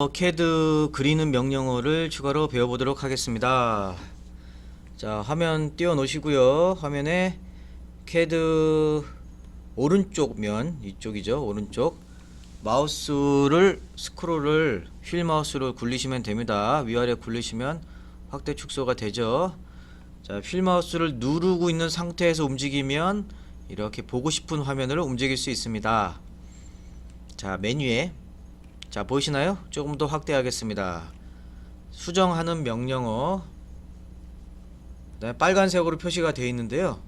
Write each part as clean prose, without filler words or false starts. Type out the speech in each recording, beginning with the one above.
CAD 그리는 명령어를 추가로 배워보도록 하겠습니다. 자, 화면 띄워 놓으시고요. 화면에 CAD 오른쪽 면, 이쪽이죠. 오른쪽 마우스를 스크롤을 휠 마우스로 굴리시면 됩니다. 위아래 굴리시면 확대 축소가 되죠. 자, 휠 마우스를 누르고 있는 상태에서 움직이면 이렇게 보고 싶은 화면으로 움직일 수 있습니다. 자, 메뉴에 자, 보이시나요? 조금 더 확대하겠습니다. 수정하는 명령어, 빨간색으로 표시가 되어 있는데요.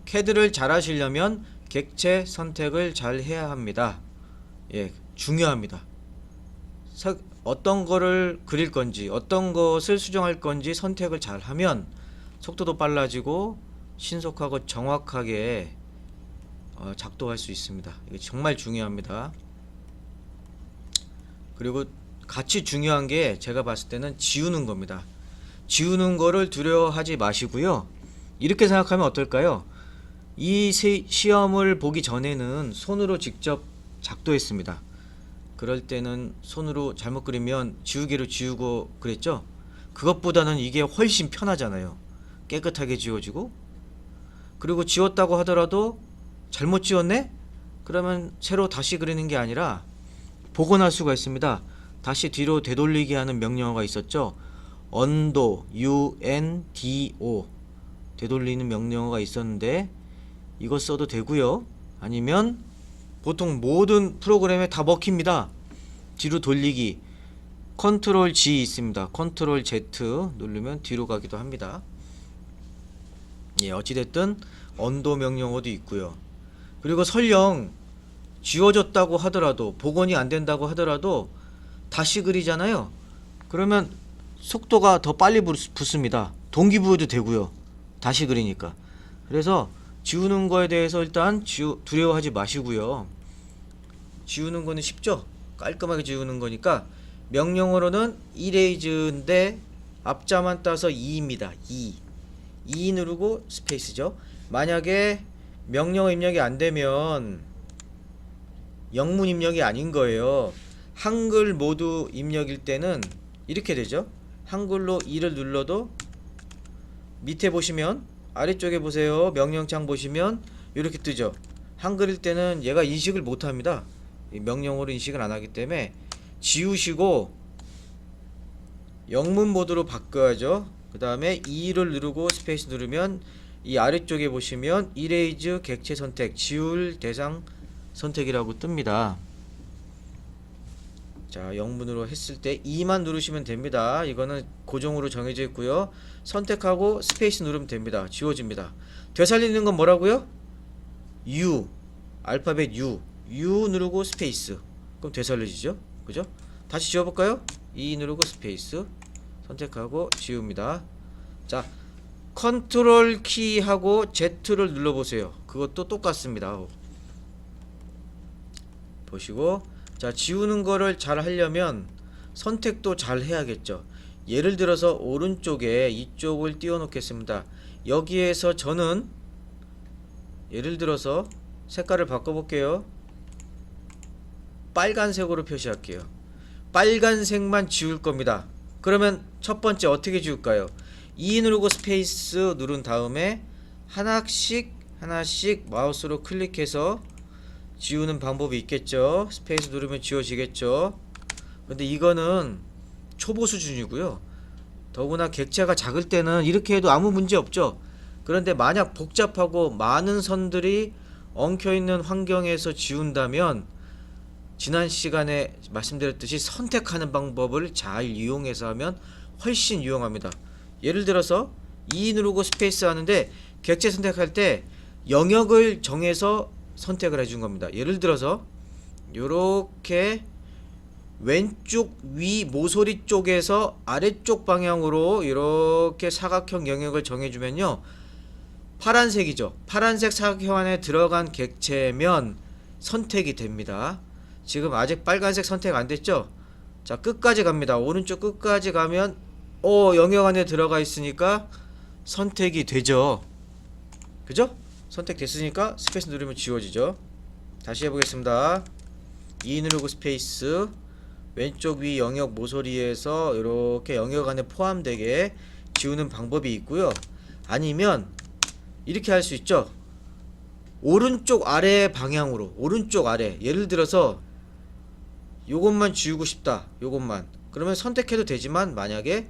CAD를 잘 하시려면 객체 선택을 잘 해야 합니다. 예, 중요합니다. 어떤 거를 그릴 건지, 어떤 것을 수정할 건지 선택을 잘 하면 속도도 빨라지고 신속하고 정확하게 작동할 수 있습니다. 이게 정말 중요합니다. 그리고 같이 중요한 게 제가 봤을 때는 지우는 겁니다. 지우는 거를 두려워하지 마시고요. 이렇게 생각하면 어떨까요? 이 시험을 보기 전에는 손으로 직접 작도했습니다. 그럴 때는 손으로 잘못 그리면 지우개로 지우고 그랬죠? 그것보다는 이게 훨씬 편하잖아요. 깨끗하게 지워지고, 그리고 지웠다고 하더라도 잘못 지웠네? 그러면 새로 다시 그리는 게 아니라 복원할 수가 있습니다. 다시 뒤로 되돌리기 하는 명령어가 있었죠. undo, undo 되돌리는 명령어가 있었는데 이거 써도 되고요. 아니면 보통 모든 프로그램에 다 먹힙니다. 뒤로 돌리기 컨트롤 G 있습니다. 컨트롤 Z 누르면 뒤로 가기도 합니다. 예, 어찌됐든 undo 명령어도 있고요. 그리고 설령 지워졌다고 하더라도, 복원이 안 된다고 하더라도 다시 그리잖아요. 그러면 속도가 더 빨리 붙습니다. 동기부여도 되고요. 다시 그리니까. 그래서 지우는 거에 대해서 일단 두려워하지 마시고요. 지우는 거는 쉽죠. 깔끔하게 지우는 거니까 명령어로는 eras인데 앞자만 따서 2입니다. 2 누르고 스페이스죠. 만약에 명령어 입력이 안 되면 영문 입력이 아닌 거예요. 한글 모두 입력일 때는 이렇게 되죠. 한글로 2를 눌러도 밑에 보시면, 아래쪽에 보세요. 명령창 보시면 이렇게 뜨죠. 한글일 때는 얘가 인식을 못합니다. 명령어로 인식을 안 하기 때문에 지우시고 영문 모드로 바꿔야죠. 그 다음에 2를 누르고 스페이스 누르면 이 아래쪽에 보시면 이레이즈 객체 선택, 지울 대상 선택이라고 뜹니다. 자, 영문으로 했을 때 2만 누르시면 됩니다. 이거는 고정으로 정해져 있고요. 선택하고 스페이스 누르면 됩니다. 지워집니다. 되살리는 건 뭐라고요? U, 알파벳 U 누르고 스페이스. 그럼 되살려지죠? 그죠? 다시 지워볼까요? 2 누르고 스페이스 선택하고 지웁니다. 자, 컨트롤 키하고 Z를 눌러보세요. 그것도 똑같습니다. 보시고, 자, 지우는 거를 잘 하려면 선택도 잘 해야겠죠. 예를 들어서 오른쪽에 이쪽을 띄워 놓겠습니다. 여기에서 저는 예를 들어서 색깔을 바꿔 볼게요. 빨간색으로 표시할게요. 빨간색만 지울 겁니다. 그러면 첫 번째 어떻게 지울까요? 2 누르고 스페이스 누른 다음에 하나씩 마우스로 클릭해서 지우는 방법이 있겠죠. 스페이스 누르면 지워지겠죠. 근데 이거는 초보 수준이고요. 더구나 객체가 작을 때는 이렇게 해도 아무 문제 없죠. 그런데 만약 복잡하고 많은 선들이 엉켜있는 환경에서 지운다면 지난 시간에 말씀드렸듯이 선택하는 방법을 잘 이용해서 하면 훨씬 유용합니다. 예를 들어서 2 누르고 스페이스 하는데 객체 선택할 때 영역을 정해서 선택을 해준 겁니다. 예를 들어서 요렇게 왼쪽 위 모서리 쪽에서 아래쪽 방향으로 이렇게 사각형 영역을 정해주면요, 파란색이죠. 파란색 사각형 안에 들어간 객체면 선택이 됩니다. 지금 아직 빨간색 선택 안 됐죠? 자, 끝까지 갑니다. 오른쪽 끝까지 가면 영역 안에 들어가 있으니까 선택이 되죠. 그죠? 선택됐으니까 스페이스 누르면 지워지죠. 다시 해보겠습니다. 2 누르고 스페이스 왼쪽 위 영역 모서리에서 이렇게 영역 안에 포함되게 지우는 방법이 있고요. 아니면 이렇게 할 수 있죠. 오른쪽 아래 방향으로, 오른쪽 아래, 예를 들어서 요것만 지우고 싶다, 요것만, 그러면 선택해도 되지만 만약에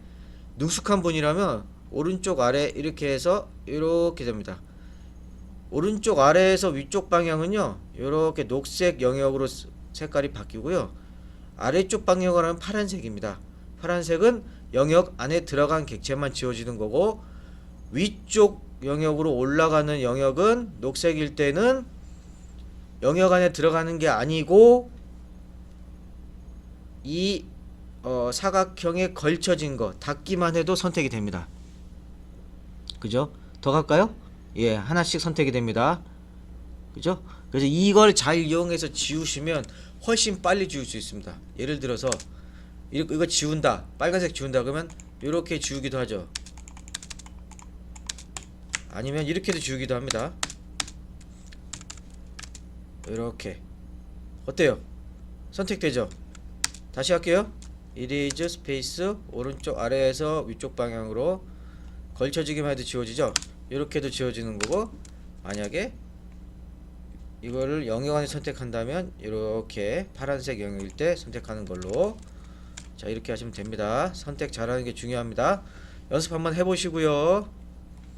능숙한 분이라면 오른쪽 아래 이렇게 해서 이렇게 됩니다. 오른쪽 아래에서 위쪽 방향은요 이렇게 녹색 영역으로 색깔이 바뀌고요, 아래쪽 방향으로 하면 파란색입니다. 파란색은 영역 안에 들어간 객체만 지워지는 거고, 위쪽 영역으로 올라가는 영역은 녹색일 때는 영역 안에 들어가는 게 아니고 이 사각형에 걸쳐진 거 닿기만 해도 선택이 됩니다. 그죠? 더 갈까요? 예, 하나씩 선택이 됩니다. 그죠? 그래서 이걸 잘 이용해서 지우시면 훨씬 빨리 지울 수 있습니다. 예를 들어서 이거 지운다, 빨간색 지운다 그러면 이렇게 지우기도 하죠. 아니면 이렇게도 지우기도 합니다. 이렇게. 어때요? 선택되죠? 다시 할게요. 이리즈 스페이스 오른쪽 아래에서 위쪽 방향으로 걸쳐지기만 해도 지워지죠? 이렇게도 지워지는 거고, 만약에 이거를 영역 안에 선택한다면 이렇게 파란색 영역일 때 선택하는 걸로. 자, 이렇게 하시면 됩니다. 선택 잘하는 게 중요합니다. 연습 한번 해보시고요.